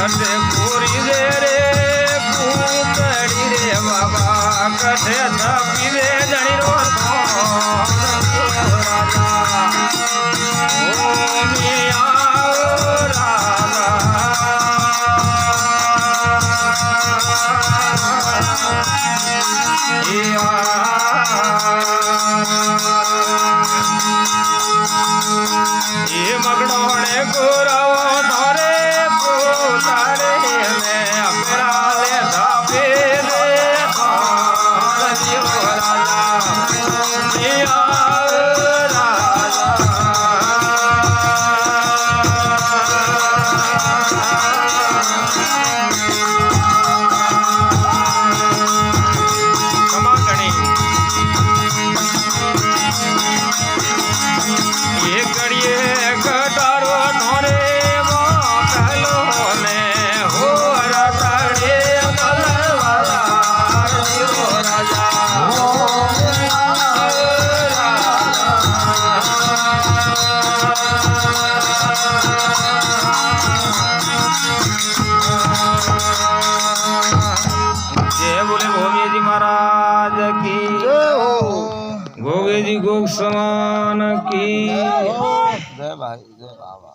कटे पूरी दे रे पूतड़ी रे बाबा कटे थपी दे जणी रो राजा ओ मिया राजा ये मगड़ो ने गोराओ धरे पुतारे में अपना ले धापे रे जीव राजा जिया राजा क्षमा गणी ये कड़िए कटारो नोरे मोकलो ने हो रटाड़े मलवाला जीव राजा हो जय बोले भोगे जी महाराज की गोगे जी गोग समान की जय भाई जय बाबा।